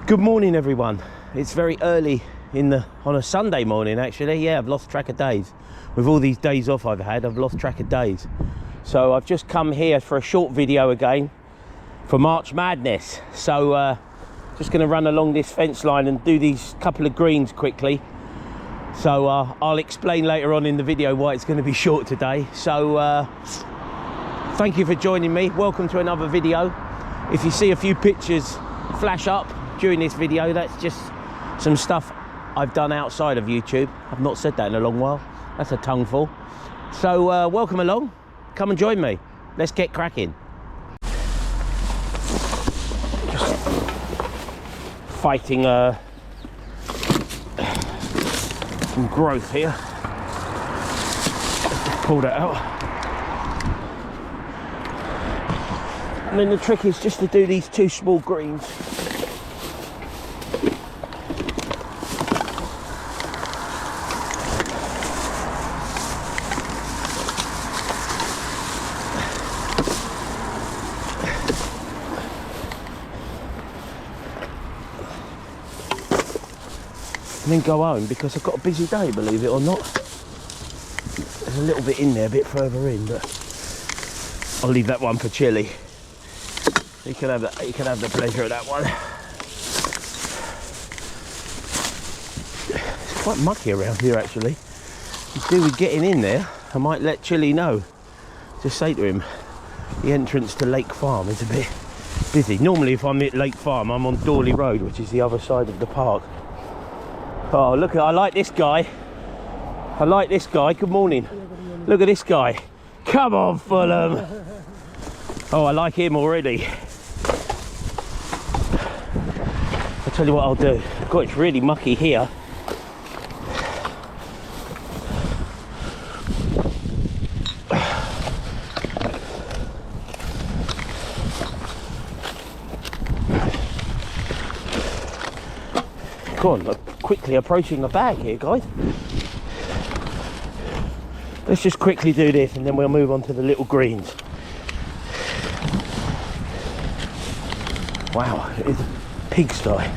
Good morning, everyone. It's very early on a Sunday morning, actually. Yeah, I've lost track of days. With all these days off I've had, I've lost track of days. So I've just come here for a short video again for March Madness. So just going to run along this fence line and do these couple of greens quickly. So I'll explain later on in the video why it's going to be short today. So thank you for joining me. Welcome to another video. If you see a few pictures flash up during this video, that's just some stuff I've done outside of YouTube. I've not said that in a long while. That's a tongueful. So welcome along. Come and join me. Let's get cracking. Just fighting some growth here. Just pull that out. And then the trick is just to do these two small greens. And then go home, because I've got a busy day, believe it or not. There's a little bit in there, a bit further in, but I'll leave that one for Chili. You can have the pleasure of that one. It's quite mucky around here, actually. You do with getting in there. I might let Chili know. Just say to him, the entrance to Lake Farm is a bit busy. Normally, if I'm at Lake Farm, I'm on Dawley Road, which is the other side of the park. Oh, look, I like this guy. I like this guy. Good morning. Look at this guy. Come on, Fulham. Oh, I like him already. I'll tell you what I'll do. God, it's really mucky here. Go on, look. Quickly approaching the bag here, guys. Let's just quickly do this and then we'll move on to the little greens. Wow, it is a pigsty.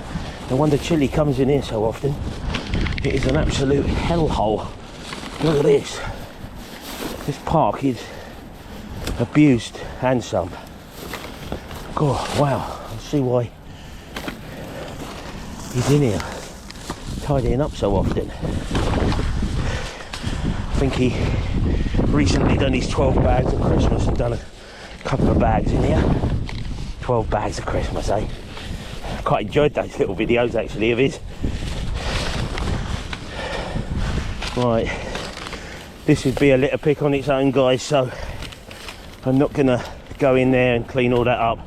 No wonder Chili comes in here so often. It is an absolute hellhole. Look at this. This park is abused and some. God, wow, I see why he's in here. Tidying up so often. I think he recently done his 12 bags of Christmas and done a couple of bags in here. 12 bags of Christmas, eh? Quite enjoyed those little videos actually of his. Right, this would be a litter pick on its own, guys, so I'm not gonna go in there and clean all that up.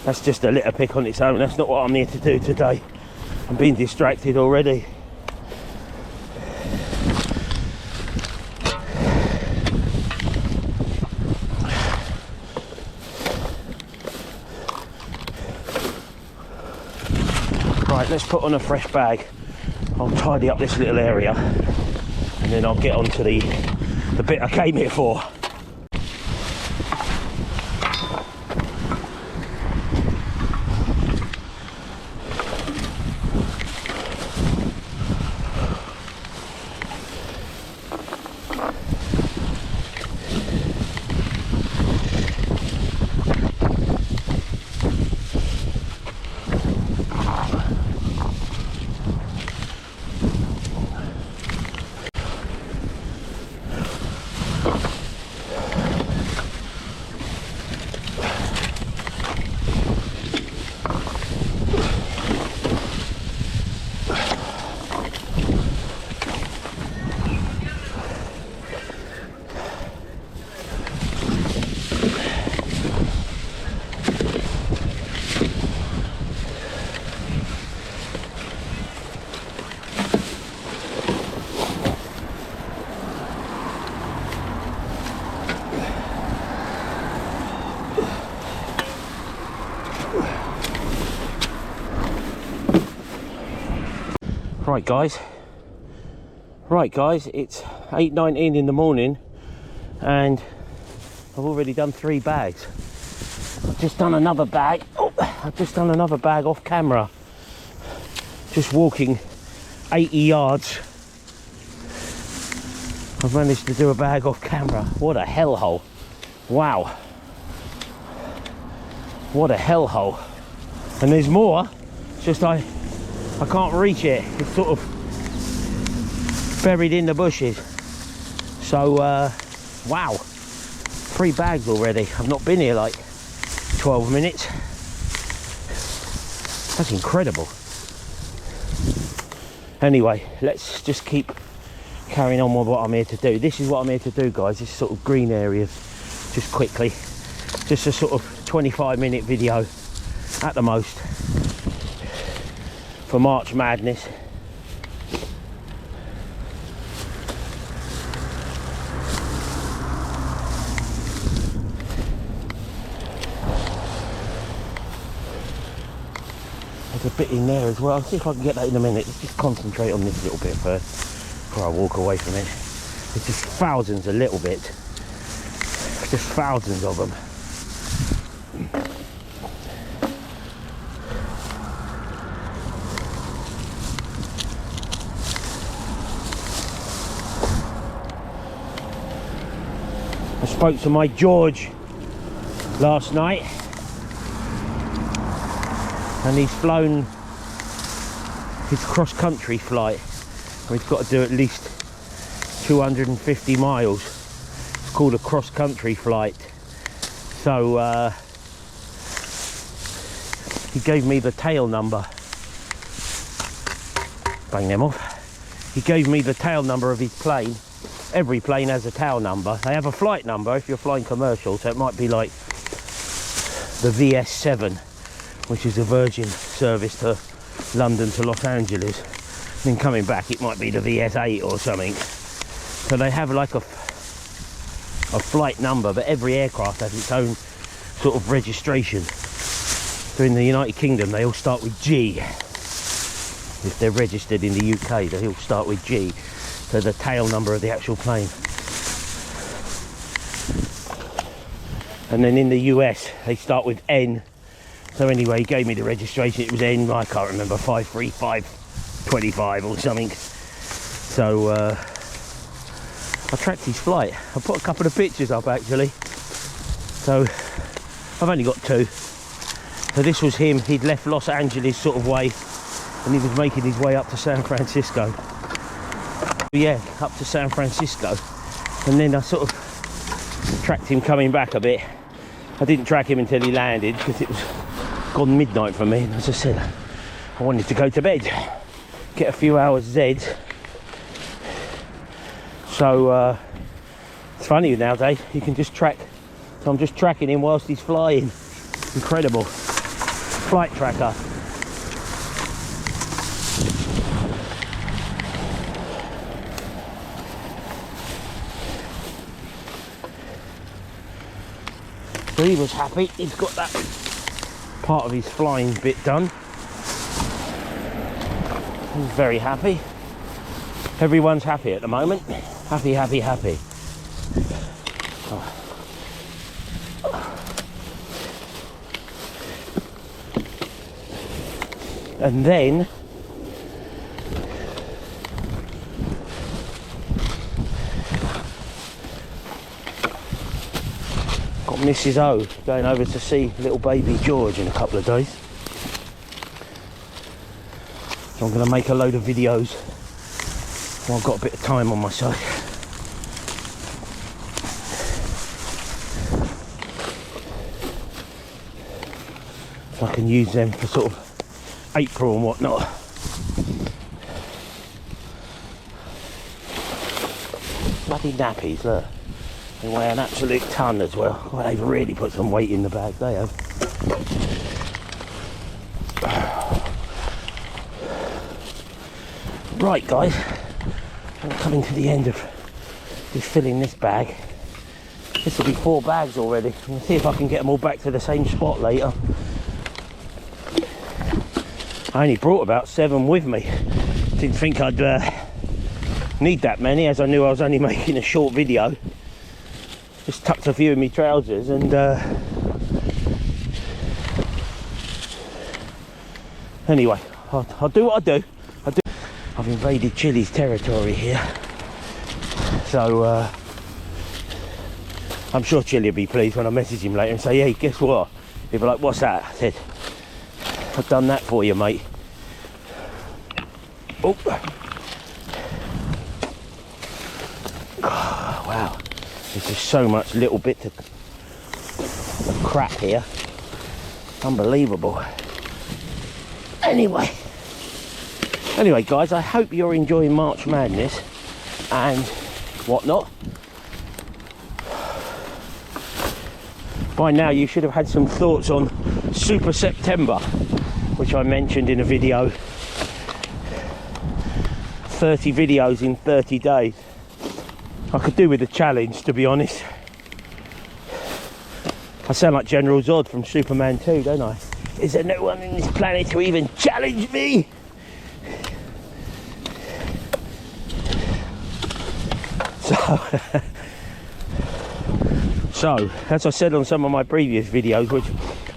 That's just a litter pick on its own. That's not what I'm here to do today. I'm being distracted already. Right, let's put on a fresh bag. I'll tidy up this little area and then I'll get on to the bit I came here for. Right guys, it's 8:19 in the morning and I've already done 3 bags. I've just done another bag. Oh, I've just done another bag off camera. just walking 80 yards. I've managed to do a bag off camera. What a hellhole. Wow. What a hellhole. And there's more, it's just I can't reach it. It's sort of buried in the bushes. So, wow. 3 bags already. I've not been here like 12 minutes. That's incredible. Anyway, let's just keep carrying on with what I'm here to do. This is what I'm here to do, guys. This sort of green areas, just quickly. Just a sort of 25-minute video at the most for March Madness. There's a bit in there as well. I'll see if I can get that in a minute. Let's just concentrate on this little bit first before I walk away from it. There's just thousands, a little bit. Just thousands of them. I spoke to my George last night, and he's flown his cross-country flight. He's got to do at least 250 miles. It's called a cross-country flight. So he gave me the tail number. Bang them off. He gave me the tail number of his plane. Every plane has a tail number. They have a flight number if you're flying commercial, so it might be like the VS7, which is a Virgin service to London to Los Angeles. Then coming back it might be the VS8 or something. So they have like a flight number, but every aircraft has its own sort of registration. So in the United Kingdom they all start with G. If they're registered in the UK they all start with G. So the tail number of the actual plane. And then in the US they start with N. So anyway, he gave me the registration. It was N, I can't remember, 53525 or something. So I tracked his flight. I put a couple of pictures up actually. So I've only got 2. So this was him. He'd left Los Angeles sort of way, and he was making his way up to San Francisco. Yeah, up to San Francisco. And then I sort of tracked him coming back a bit. I didn't track him until he landed because it was gone midnight for me, and as I said, I wanted to go to bed, get a few hours Z. So it's funny nowadays, you can just track. So I'm just tracking him whilst he's flying. Incredible. Flight tracker. So he was happy, he's got that part of his flying bit done. He's very happy. Everyone's happy at the moment. Happy, happy, happy. Oh. And then got Mrs. O going over to see little baby George in a couple of days. So I'm going to make a load of videos while I've got a bit of time on my side. So I can use them for sort of April and whatnot. Bloody nappies, look. They weigh an absolute ton as well. Well, they've really put some weight in the bag, they have. Right guys, I'm coming to the end of filling this bag. This will be 4 bags already. I'm going to see if I can get them all back to the same spot later. I only brought about 7 with me. Didn't think I'd need that many, as I knew I was only making a short video. Just tucked a few in my trousers and anyway, I'll do what I do. I've invaded Chile's territory here, so I'm sure Chile will be pleased when I message him later and say, hey, guess what? He'll be like, what's that? I said, I've done that for you, mate. Oh. Oh, wow, there's just so much little bit of crap here. Unbelievable. Anyway guys, I hope you're enjoying March Madness and whatnot. By now you should have had some thoughts on Super September, which I mentioned in a video. 30 videos in 30 days. I could do with a challenge, to be honest. I sound like General Zod from Superman 2, don't I? Is there no one on this planet who even challenged me? So, as I said on some of my previous videos, which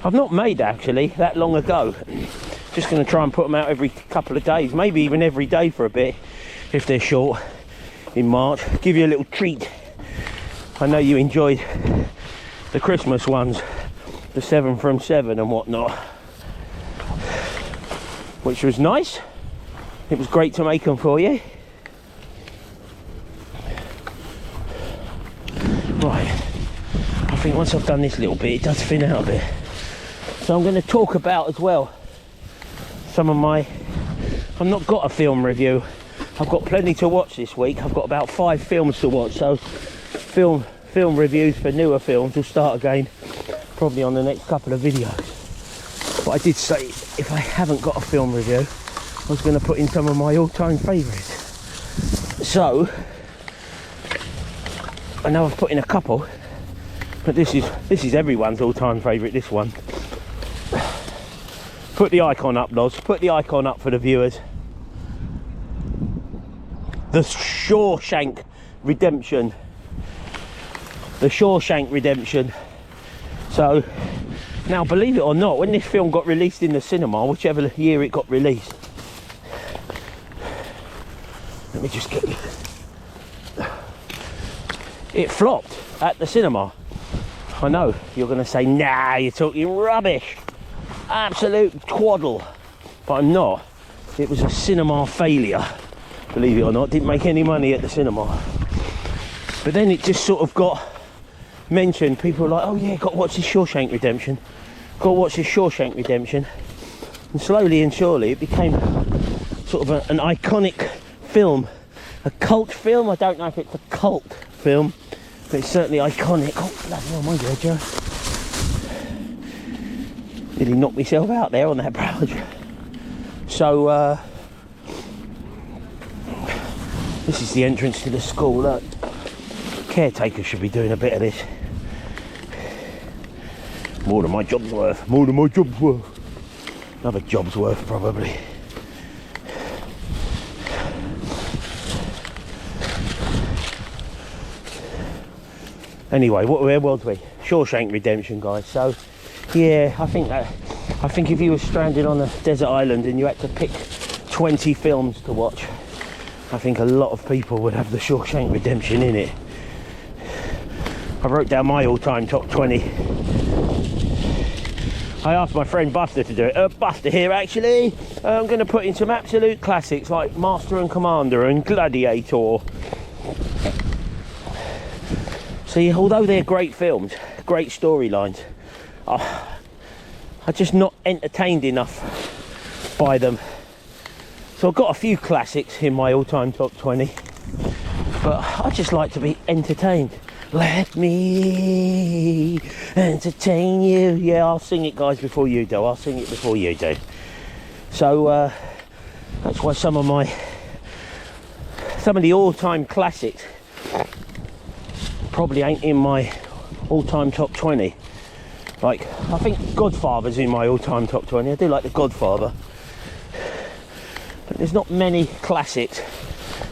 I've not made actually that long ago, just going to try and put them out every couple of days, maybe even every day for a bit, if they're short, in March. Give you a little treat. I know you enjoyed the Christmas ones, the 7 from 7 and whatnot, which was nice. It was great to make them for you. Right, I think once I've done this little bit, it does thin out a bit. So I'm going to talk about as well some of my... I've not got a film review. I've got plenty to watch this week. I've got about 5 films to watch, so film reviews for newer films will start again probably on the next couple of videos. But I did say if I haven't got a film review, I was going to put in some of my all-time favourites. So I know I've put in a couple, but this is everyone's all-time favourite, this one. Put the icon up, Loz. Put the icon up for the viewers. The Shawshank Redemption. The Shawshank Redemption. So, now believe it or not, when this film got released in the cinema, whichever year it got released, let me just get you. It flopped at the cinema. I know, you're going to say, nah, you're talking rubbish. Absolute twaddle. But I'm not. It was a cinema failure. Believe it or not, didn't make any money at the cinema. But then it just sort of got mentioned. People were like, oh yeah, got to watch this Shawshank Redemption. Got to watch this Shawshank Redemption. And slowly and surely it became sort of an iconic film. A cult film. I don't know if it's a cult film, but it's certainly iconic. Oh, bloody hell, my God, Joe. Nearly knocked myself out there on that bridge. So, this is the entrance to the school. Look, caretaker should be doing a bit of this. More than my job's worth. More than my job's worth. Another job's worth, probably. Anyway, where was we? Shawshank Redemption, guys. So, yeah, I think if you were stranded on a desert island and you had to pick 20 films to watch, I think a lot of people would have the Shawshank Redemption in it. I wrote down my all-time top 20. I asked my friend Buster to do it. Buster here, actually. I'm going to put in some absolute classics like Master and Commander and Gladiator. See, although they're great films, great storylines, I'm just not entertained enough by them. So I've got a few classics in my all-time top 20, but I just like to be entertained. Let me entertain you. Yeah, I'll sing it, guys, before you do. I'll sing it before you do. So that's why some of the all-time classics probably ain't in my all-time top 20. Like, I think Godfather's in my all-time top 20. I do like The Godfather, but there's not many classics.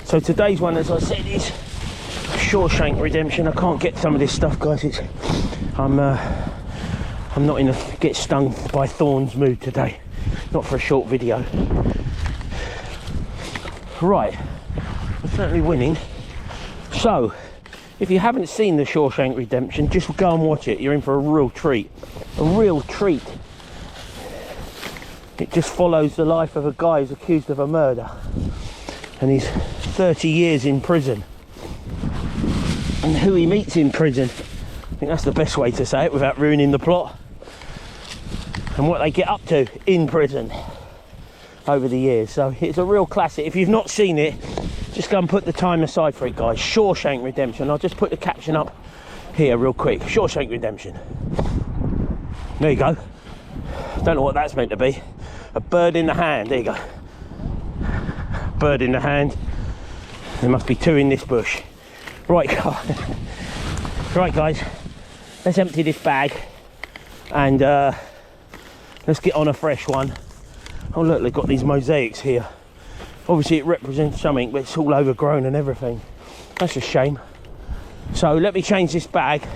So today's one, as I said, is Shawshank Redemption. I can't get some of this stuff, guys. I'm not in a get stung by thorns mood today. not for a short video. Right, I'm certainly winning. So, if you haven't seen The Shawshank Redemption, just go and watch it. You're in for a real treat. A real treat. It just follows the life of a guy who's accused of a murder. And he's 30 years in prison. And who he meets in prison. I think that's the best way to say it without ruining the plot. And what they get up to in prison over the years. So it's a real classic. If you've not seen it, just go and put the time aside for it, guys. Shawshank Redemption. I'll just put the caption up here real quick. Shawshank Redemption. There you go. Don't know what that's meant to be. A bird in the hand. There you go. Bird in the hand. There must be two in this bush. Right, right, guys. Let's empty this bag and let's get on a fresh one. Oh look, they've got these mosaics here. Obviously it represents something, but it's all overgrown and everything. That's a shame. So let me change this bag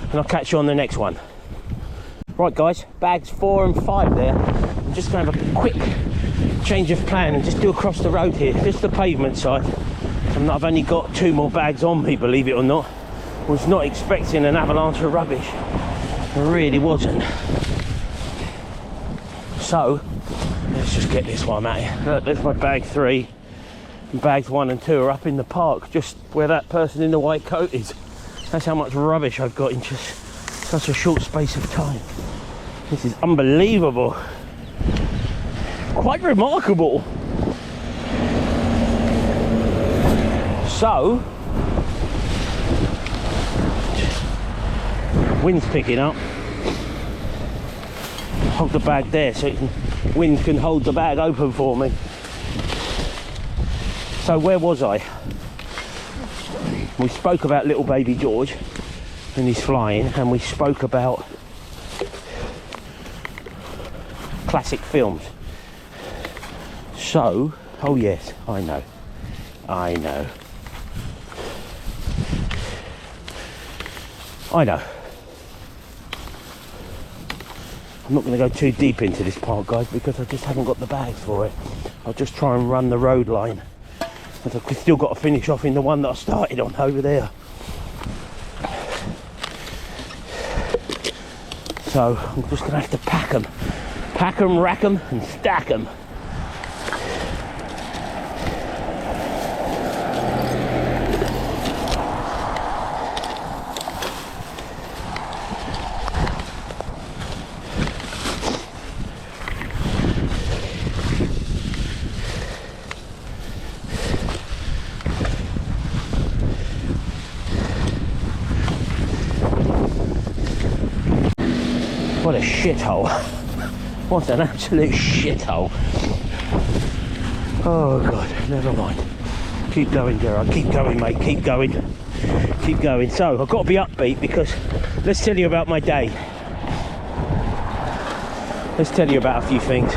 and I'll catch you on the next one. Right guys, bags 4 and 5 there. I'm just going to have a quick change of plan and just do across the road here, just the pavement side. I've only got 2 more bags on me, believe it or not. I was not expecting an avalanche of rubbish. I really wasn't. So, let's just get this one out here. Look, there's my bag 3. And bags 1 and 2 are up in the park, just where that person in the white coat is. That's how much rubbish I've got in just such a short space of time. This is unbelievable. Quite remarkable. So, wind's picking up. Hold the bag there so wind can hold the bag open for me. So where was I? We spoke about little baby George and he's flying, and we spoke about classic films. So, oh yes, I know. I know. I'm not going to go too deep into this part, guys, because I just haven't got the bags for it. I'll just try and run the road line. But I've still got to finish off in the one that I started on over there. So I'm just going to have to pack them. Pack them, rack them and stack them. What a shithole. What an absolute shithole. Oh God, never mind. Keep going, Gerard. Keep going, mate. Keep going. Keep going. So, I've got to be upbeat because let's tell you about my day. Let's tell you about a few things.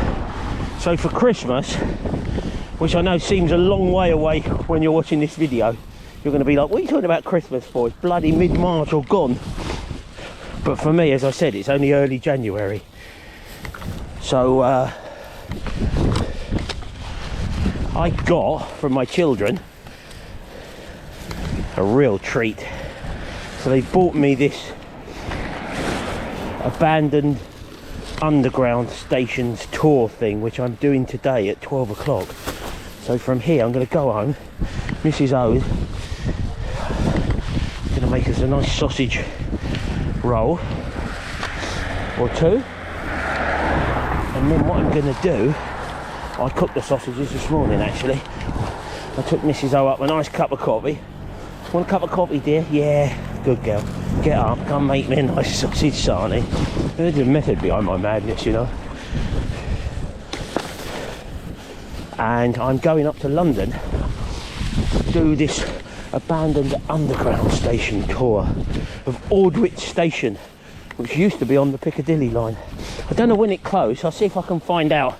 So for Christmas, which I know seems a long way away when you're watching this video, you're going to be like, what are you talking about Christmas for? It's bloody mid-March or gone. But for me, as I said, it's only early January. So I got from my children a real treat. So they bought me this abandoned underground stations tour thing, which I'm doing today at 12 o'clock. So from here I'm going to go home. Mrs. O's going to make us a nice sausage roll or 2, and then what I'm going to do, I cooked the sausages this morning actually. I took Mrs. O up a nice cup of coffee. Want a cup of coffee, dear? Yeah, good girl. Get up, come make me a nice sausage sarnie. There's a method behind my madness, you know. And I'm going up to London to do this abandoned underground station tour of Aldwych Station, which used to be on the Piccadilly line. I don't know when it closed. I'll see if I can find out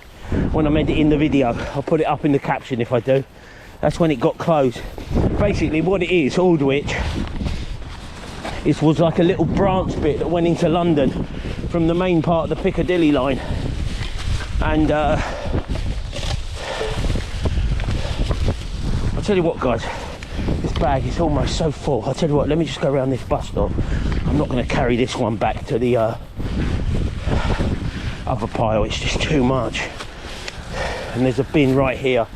when I'm editing the video. I'll put it up in the caption if I do. That's when it got closed. Basically what it is, Aldwych, it was like a little branch bit that went into London from the main part of the Piccadilly line. And I'll tell you what, guys, this bag is almost so full. I'll tell you what, let me just go around this bus stop. I'm not going to carry this one back to the other pile, it's just too much. And there's a bin right here.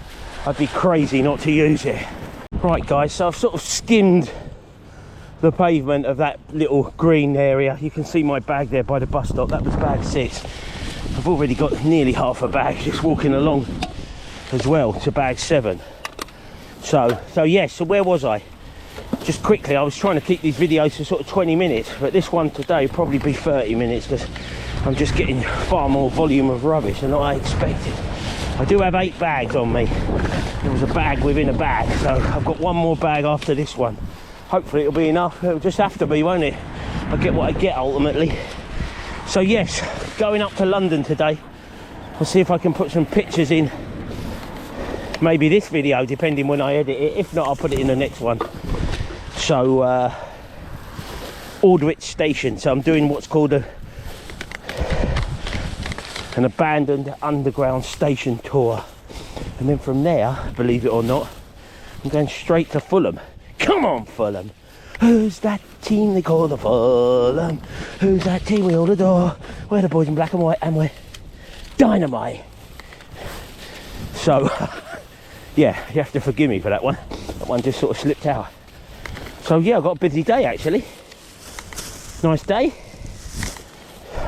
I'd be crazy not to use it. Right, guys, so I've sort of skimmed the pavement of that little green area. You can see my bag there by the bus stop. That was bag 6. I've already got nearly half a bag just walking along as well to bag 7. So yes, so where was I? Just quickly, I was trying to keep these videos to sort of 20 minutes, but this one today will probably be 30 minutes because I'm just getting far more volume of rubbish than I expected. I do have 8 bags on me. There was a bag within a bag, so I've got one more bag after this one. Hopefully it'll be enough. It'll just have to be, won't it? I'll get what I get ultimately. So yes, going up to London today. I'll see if I can put some pictures in maybe this video, depending when I edit it. If not, I'll put it in the next one. So Aldwych Station. So I'm doing what's called an abandoned underground station tour, and then from there, believe it or not, I'm going straight to Fulham. Come on, Fulham. Who's that team they call the Fulham? Who's that team we all adore? We're the boys in black and white, and we're dynamite. So yeah, you have to forgive me for that one. That one just sort of slipped out. So yeah, I've got a busy day actually. Nice day.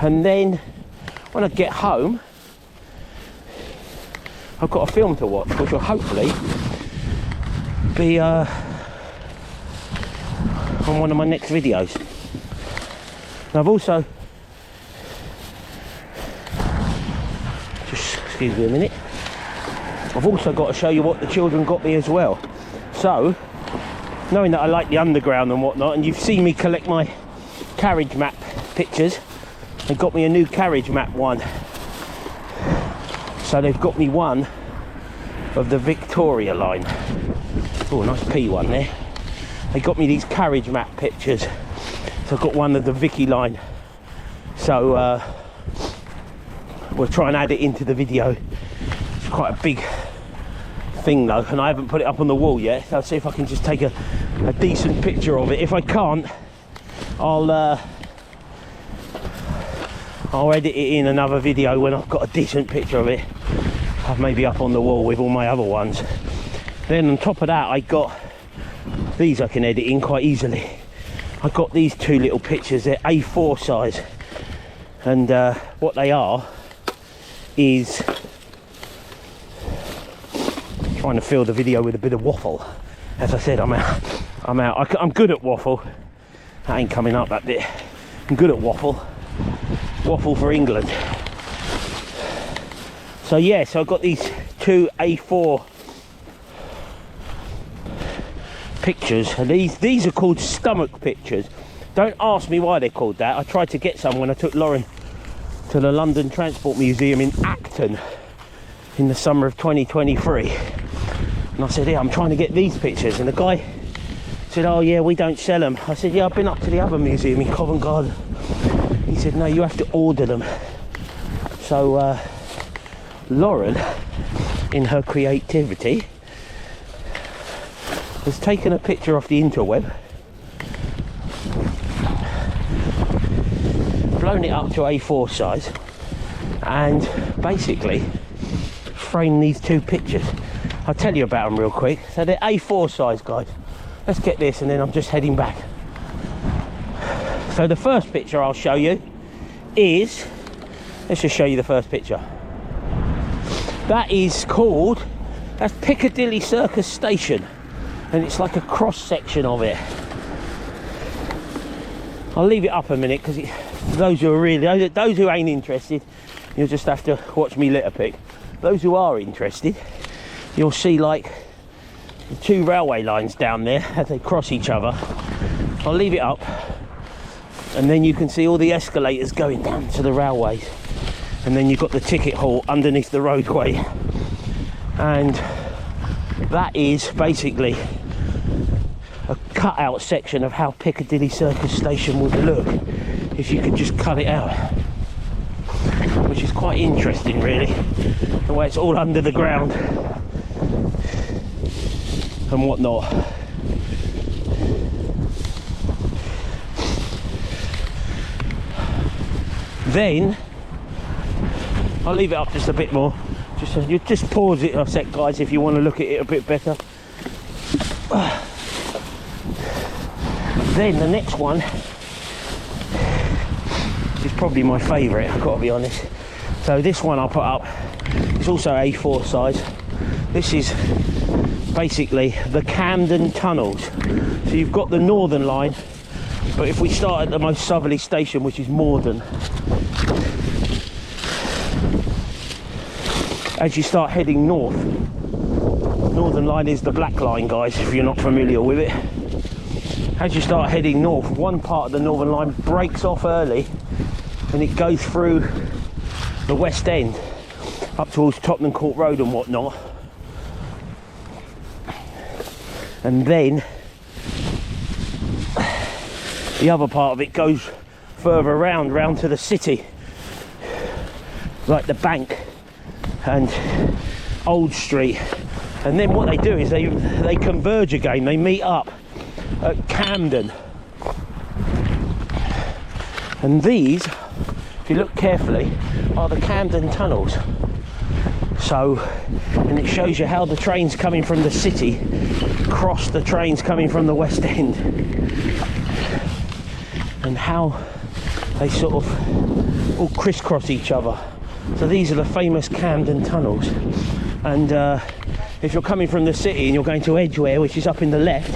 And then when I get home, I've got a film to watch, which will hopefully be on one of my next videos. And I've also, just excuse me a minute, I've also got to show you what the children got me as well. So, knowing that I like the underground and whatnot, and you've seen me collect my carriage map pictures, they got me a new carriage map one. So they've got me one of the Victoria line. Oh, nice P one there. They got me these carriage map pictures. So I've got one of the Vicky line. So we'll try and add it into the video. It's quite a big thing though, and I haven't put it up on the wall yet. So I'll see if I can just take a decent picture of it. If I can't, I'll edit it in another video when I've got a decent picture of it. Maybe up on the wall with all my other ones. Then on top of that, I got these I can edit in quite easily. I got these 2 little pictures. They're A4 size, and what they are is trying to fill the video with a bit of waffle. As I said, I'm out. I'm good at waffle. That ain't coming up, that bit. I'm good at waffle for England. So yeah, so I've got these 2 A4 pictures, and these are called stomach pictures. Don't ask me why they're called that. I tried to get some when I took Lauren to the London Transport Museum in Acton in the summer of 2023, and I said, yeah, I'm trying to get these pictures, and the guy said, oh yeah, we don't sell them. I said, yeah, I've been up to the other museum in Covent Garden. He said, no, you have to order them. So Lauren, in her creativity, has taken a picture off the interweb, blown it up to A4 size, and basically framed these 2 pictures. I'll tell you about them real quick. So they're A4 size, guys. Let's get this, and then I'm just heading back. So the first picture I'll show you is, let's just show you the first picture. That is called, that's Piccadilly Circus Station, and it's like a cross section of it. I'll leave it up a minute because those who are really, those who ain't interested, you'll just have to watch me litter pick. Those who are interested, you'll see like the 2 railway lines down there as they cross each other. I'll leave it up, and then you can see all the escalators going down to the railways, and then you've got the ticket hall underneath the roadway, and that is basically a cut out section of how Piccadilly Circus Station would look if you could just cut it out, which is quite interesting really, the way it's all under the ground and whatnot. Then I'll leave it up just a bit more. You just pause it a sec, guys, if you want to look at it a bit better. Then the next one is probably my favourite, I've got to be honest. So this one I'll put up. It's also A4 size. This is basically the Camden tunnels. So you've got the Northern Line, but if we start at the most southerly station, which is Morden, as you start heading north, Northern Line is the black line, guys, if you're not familiar with it. As you start heading north, one part of the Northern Line breaks off early and it goes through the West End up towards Tottenham Court Road and whatnot, and then the other part of it goes further round to the city, like the Bank and Old Street. And then what they do is they converge again, they meet up at Camden. And these, if you look carefully, are the Camden tunnels. So, and it shows you how the trains coming from the city cross the trains coming from the West End, and how they sort of all crisscross each other. So these are the famous Camden tunnels. And if you're coming from the city and you're going to Edgware, which is up in the left,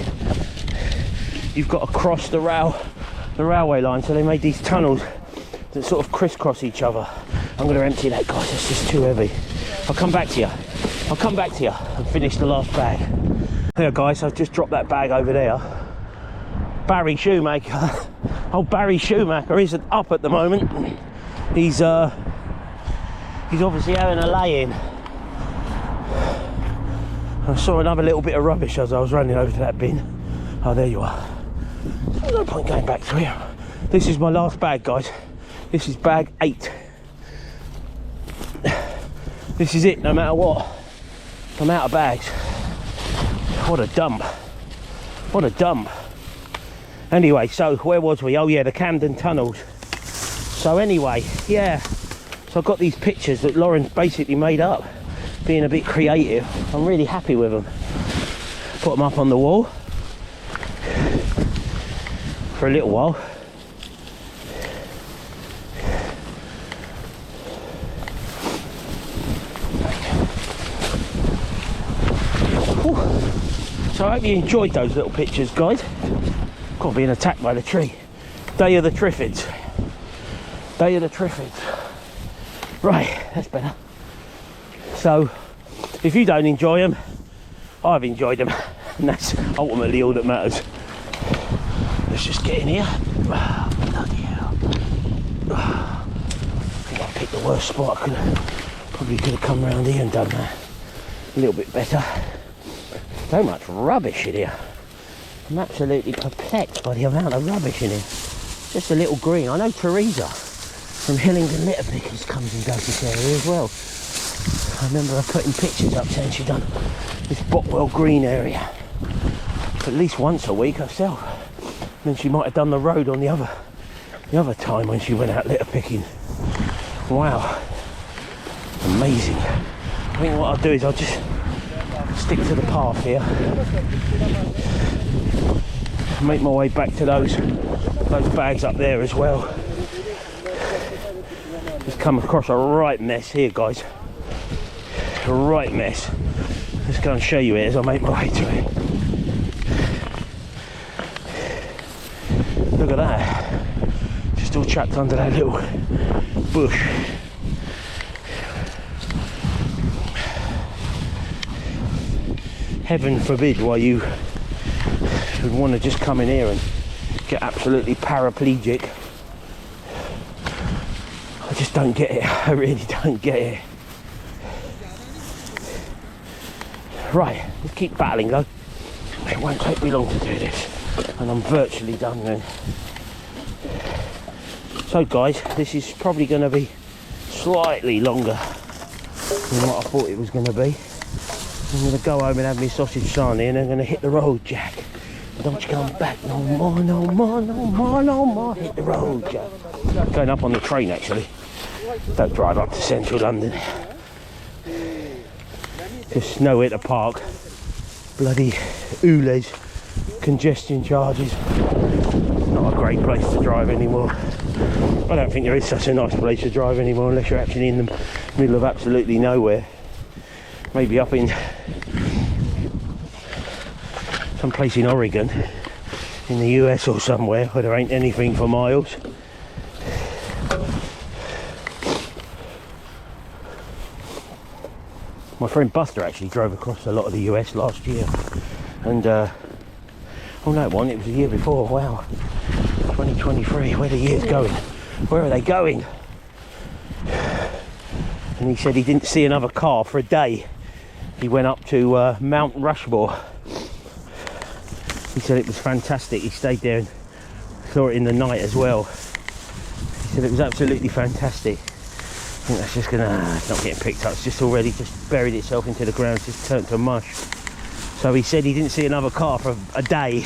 you've got to cross the railway line. So they made these tunnels that sort of crisscross each other. I'm going to empty that, guys, it's just too heavy. I'll come back to you and finish the last bag. There, guys, I've just dropped that bag over there. Barry Shoemaker, old Barry Shoemaker isn't up at the moment. He's obviously having a lay-in. I saw another little bit of rubbish as I was running over to that bin. Oh, there you are. There's no point going back to here. This is my last bag, guys. This is bag 8. This is it, no matter what. I'm out of bags. What a dump. What a dump. Anyway, so where was we? Oh yeah, the Camden tunnels. So anyway, yeah. So I've got these pictures that Lauren basically made up, being a bit creative. I'm really happy with them. Put them up on the wall for a little while. So I hope you enjoyed those little pictures, guys. Got being attacked by the tree. Day of the Triffids. Day of the Triffids. Right, that's better. So, if you don't enjoy them, I've enjoyed them, and that's ultimately all that matters. Let's just get in here. Bloody hell. I think I picked the worst spot. Probably could have come around here and done that a little bit better. So much rubbish in here. I'm absolutely perplexed by the amount of rubbish in here. Just a little green. I know Teresa from Hillingdon Litter Pickers comes and does this area as well. I remember her putting pictures up saying she'd done this Botwell green area at least once a week herself. And then she might have done the road on the other time when she went out litter picking. Wow, amazing. I think what I'll do is I'll just stick to the path here, make my way back to those bags up there as well. Just come across a right mess here, guys. A right mess. Let's go and show you it as I make my way to it. Look at that. Just all trapped under that little bush. Heaven forbid why you would want to just come in here and get absolutely paraplegic. I just don't get it. I really don't get it. Right, let's keep battling though. It won't take me long to do this, and I'm virtually done then. So guys, this is probably going to be slightly longer than what I thought it was going to be. I'm going to go home and have my sausage sarnie, and I'm going to hit the road, Jack. Don't you come back no more, no more, no more, no more. Hit the road, Jack. Going up on the train, actually. Don't drive up to central London. Just nowhere to park. Bloody Ules, congestion charges. Not a great place to drive anymore. I don't think there is such a nice place to drive anymore unless you're actually in the middle of absolutely nowhere. Maybe up in some place in Oregon, in the US or somewhere where there ain't anything for miles. My friend Buster actually drove across a lot of the US last year, and oh no, it wasn't, it was the year before. Wow, 2023, where the year's going? Where are they going? And he said he didn't see another car for a day. He went up to Mount Rushmore. He said it was fantastic. He stayed there and saw it in the night as well. He said it was absolutely fantastic. I think that's just gonna, it's not getting picked up, it's just already just buried itself into the ground, just turned to mush. So he said he didn't see another car for a day.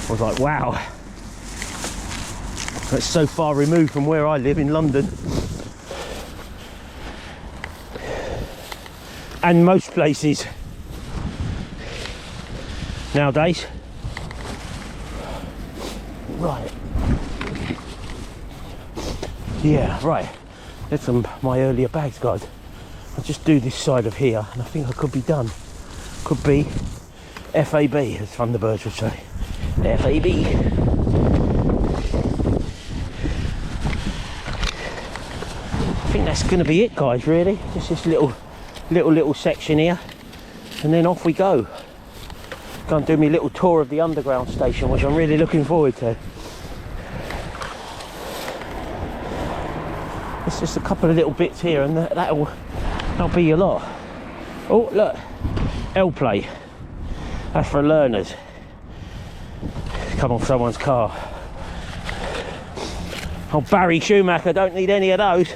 I was like, wow, that's so far removed from where I live in London. And most places nowadays. Right. Yeah, right. There's some my earlier bags, guys. I'll just do this side of here, and I think I could be done. Could be FAB, as Thunderbirds would say. FAB. I think that's going to be it, guys. Really, just this little section here, and then off we go. Go and do my little tour of the underground station, which I'm really looking forward to. It's just a couple of little bits here, and that'll be a lot. Oh look, L-plate. That's for learners. Come off someone's car. Oh, Barry Schumacher, don't need any of those.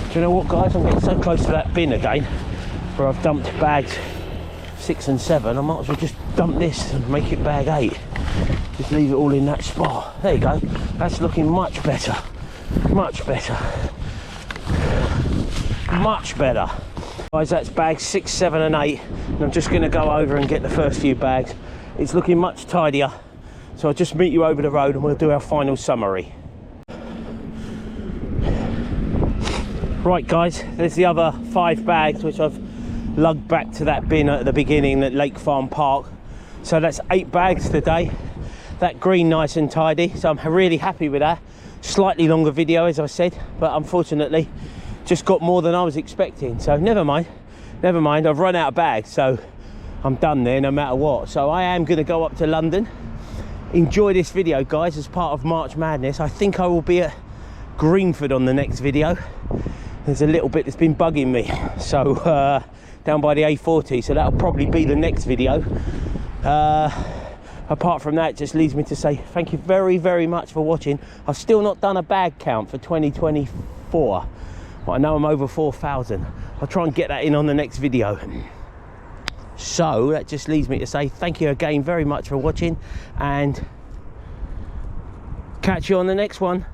Do you know what, guys? I'm getting so close to that bin again, where I've dumped bags 6 and 7. I might as well just dump this and make it bag 8. Just leave it all in that spot. There you go. That's looking much better. Much better. Much better. Guys, that's bags 6, 7 and 8. And I'm just going to go over and get the first few bags. It's looking much tidier. So I'll just meet you over the road and we'll do our final summary. Right, guys, there's the other 5 bags which I've lugged back to that bin at the beginning at Lake Farm Park. So that's 8 bags today. That green nice and tidy, so I'm really happy with that. Slightly longer video, as I said, but unfortunately just got more than I was expecting. So never mind, I've run out of bags, so I'm done there no matter what. So I am going to go up to London. Enjoy this video, guys, as part of March Madness. I think I will be at Greenford on the next video. There's a little bit that's been bugging me, so down by the A40, so that'll probably be the next video. Apart from that, it just leaves me to say thank you very, very much for watching. I've still not done a bag count for 2024, but I know I'm over 4,000. I'll try and get that in on the next video. So that just leaves me to say thank you again very much for watching, and catch you on the next one.